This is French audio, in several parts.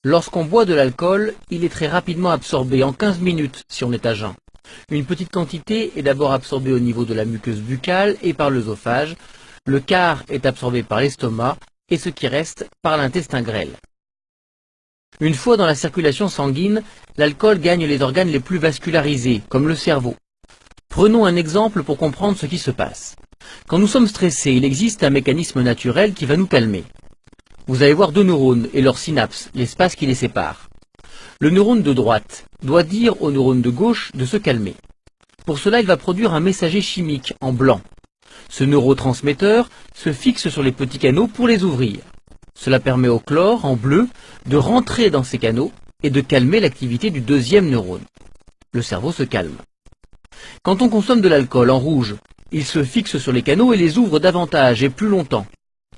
Lorsqu'on boit de l'alcool, il est très rapidement absorbé, en 15 minutes si on est à jeun. Une petite quantité est d'abord absorbée au niveau de la muqueuse buccale et par l'œsophage, le quart est absorbé par l'estomac et ce qui reste par l'intestin grêle. Une fois dans la circulation sanguine, l'alcool gagne les organes les plus vascularisés, comme le cerveau. Prenons un exemple pour comprendre ce qui se passe. Quand nous sommes stressés, il existe un mécanisme naturel qui va nous calmer. Vous allez voir deux neurones et leurs synapses, l'espace qui les sépare. Le neurone de droite doit dire au neurone de gauche de se calmer. Pour cela, il va produire un messager chimique en blanc. Ce neurotransmetteur se fixe sur les petits canaux pour les ouvrir. Cela permet au chlore, en bleu, de rentrer dans ces canaux et de calmer l'activité du deuxième neurone. Le cerveau se calme. Quand on consomme de l'alcool en rouge, il se fixe sur les canaux et les ouvre davantage et plus longtemps.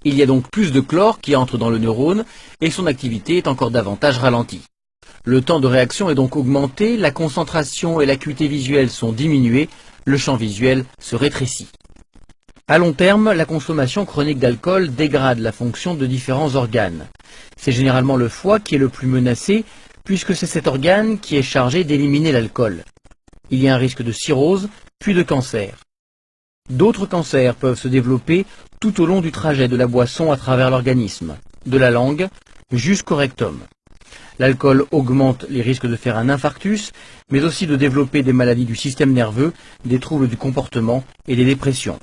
Il y a donc plus de chlore qui entre dans le neurone et son activité est encore davantage ralentie. Le temps de réaction est donc augmenté, la concentration et l'acuité visuelle sont diminuées, le champ visuel se rétrécit. À long terme, la consommation chronique d'alcool dégrade la fonction de différents organes. C'est généralement le foie qui est le plus menacé, puisque c'est cet organe qui est chargé d'éliminer l'alcool. Il y a un risque de cirrhose, puis de cancer. D'autres cancers peuvent se développer tout au long du trajet de la boisson à travers l'organisme, de la langue jusqu'au rectum. L'alcool augmente les risques de faire un infarctus, mais aussi de développer des maladies du système nerveux, des troubles du comportement et des dépressions.